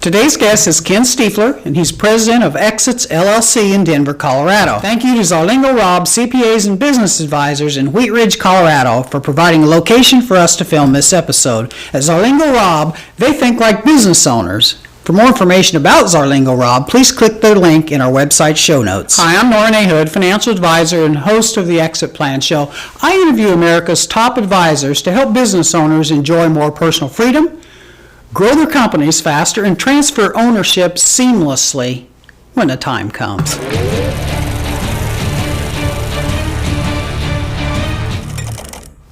Today's guest is Ken Stiefler, and he's president of Exits LLC in Denver, Colorado. Thank you to Zarlingo Robb CPAs and Business Advisors in Wheat Ridge, Colorado, for providing a location for us to film this episode. At Zarlingo Robb, they think like business owners. For more information about Zarlingo Robb, please click the link in our website show notes. Hi, I'm Norrin A. Hood, financial advisor and host of the Exit Plan Show. I interview America's top advisors to help business owners enjoy more personal freedom, grow their companies faster, and transfer ownership seamlessly when the time comes.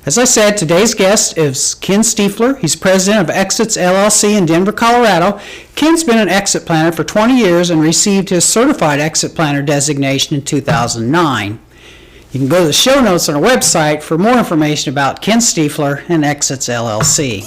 As I said, today's guest is Ken Stiefler. He's president of Exits LLC in Denver, Colorado. Ken's been an exit planner for 20 years and received his certified exit planner designation in 2009. You can go to the show notes on our website for more information about Ken Stiefler and Exits LLC.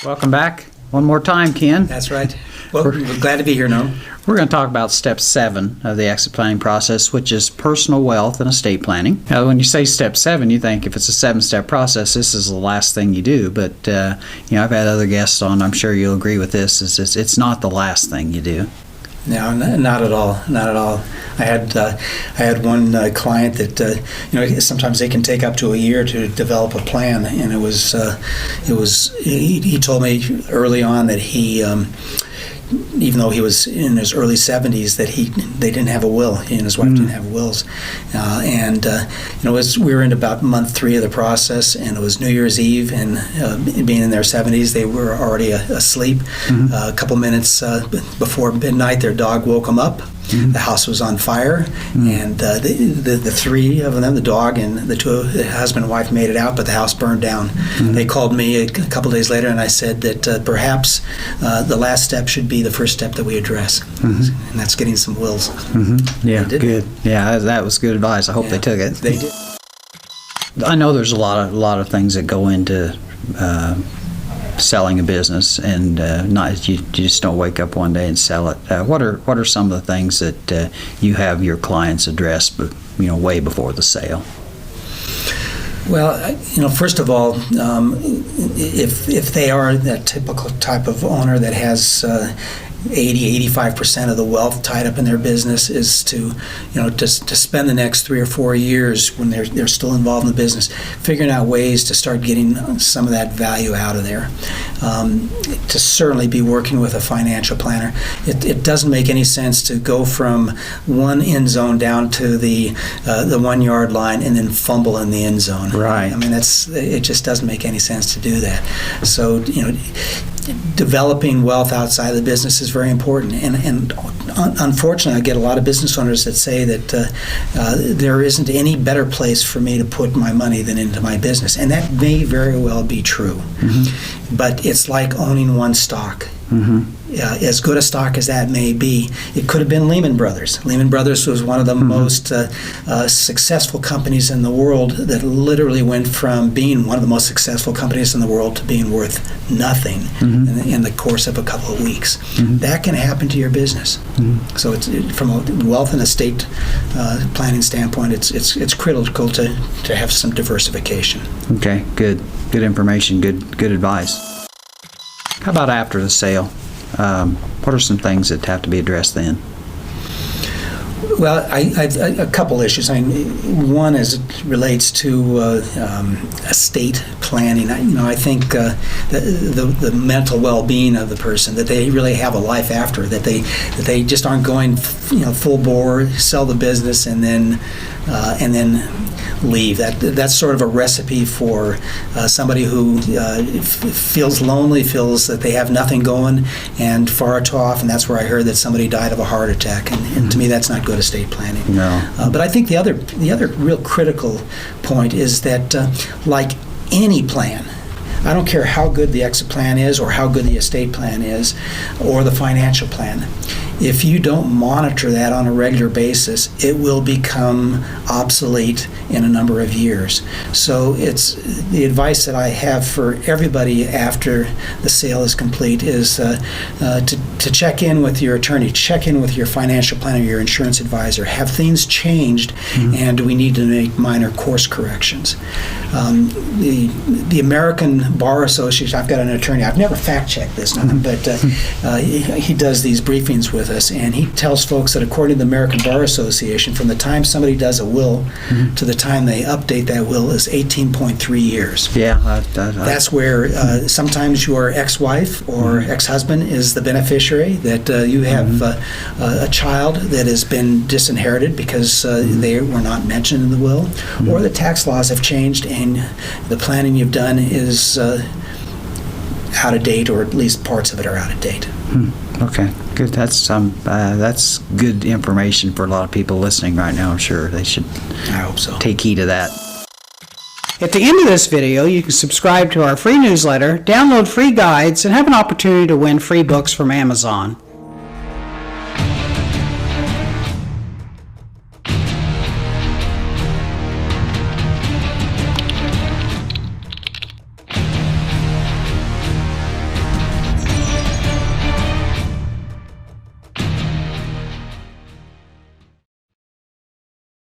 Welcome back one more time, Ken. That's right. Well, we're glad to be here, Norm. We're going to talk about step 7 of the exit planning process, which is personal wealth and estate planning. Now, when you say step 7, you think if it's a 7-step process, this is the last thing you do. But, I've had other guests on, I'm sure you'll agree with this, it's not the last thing you do. No, not at all. Not at all. I had one client that sometimes they can take up to a year to develop a plan, and he told me early on that he, even though he was in his early 70s, that they didn't have a will. He and his wife didn't have wills, we were in about month 3 of the process, and it was New Year's Eve, and being in their 70s, they were already asleep. A couple minutes before midnight, their dog woke them up. The house was on fire, and the 3 of them, the dog and the husband and wife, made it out, but the house burned down. They called me a couple days later, and I said that perhaps the last step should be the first step that we address, and that's getting some wills. Yeah, good. Yeah, that was good advice. I hope they took it. They did. I know there's a lot of things that go into selling a business, and you just don't wake up one day and sell it. What are some of the things that you have your clients address, way before the sale? Well, first of all, if they are that typical type of owner that has 80-85% of the wealth tied up in their business, is to spend the next 3 or 4 years when they're still involved in the business, figuring out ways to start getting some of that value out of there. To certainly be working with a financial planner. It doesn't make any sense to go from one end zone down to the 1-yard line and then fumble in the end zone. Right. I mean, it just doesn't make any sense to do that. So, developing wealth outside of the business is very important, and unfortunately I get a lot of business owners that say that there isn't any better place for me to put my money than into my business, and that may very well be true. But it's like owning one stock. As good a stock as that may be, it could have been Lehman Brothers. Lehman Brothers was one of the most successful companies in the world, that literally went from being one of the most successful companies in the world to being worth nothing in the course of a couple of weeks. That can happen to your business. So from a wealth and estate planning standpoint, it's critical to have some diversification. Okay, good information, good advice. How about after the sale? What are some things that have to be addressed then? Well, a couple issues. I mean, one as it relates to estate planning. I think the mental well-being of the person, that they really have a life after, that they just aren't going full bore, sell the business and then leave. That's sort of a recipe for somebody who feels lonely, feels that they have nothing going, and far too often that's where I heard that somebody died of a heart attack, and to me that's not good estate planning. No. But I think the other real critical point is that like any plan, I don't care how good the exit plan is or how good the estate plan is or the financial plan, if you don't monitor that on a regular basis, it will become obsolete in a number of years. So it's the advice that I have for everybody after the sale is complete is to check in with your attorney, check in with your financial planner, your insurance advisor. Have things changed, and do we need to make minor course corrections? The American Bar Association, I've got an attorney, I've never fact-checked this, but he does these briefings with us, and he tells folks that according to the American Bar Association, from the time somebody does a will to the time they update that will is 18.3 years. Yeah. That's where sometimes your ex-wife or ex-husband is the beneficiary, that you have a child that has been disinherited because they were not mentioned in the will, or the tax laws have changed and the planning you've done is out of date, or at least parts of it are out of date. Okay, good. That's good information for a lot of people listening right now. I'm sure they should I hope so. take heed of that. At the end of this video, you can subscribe to our free newsletter, download free guides, and have an opportunity to win free books from Amazon.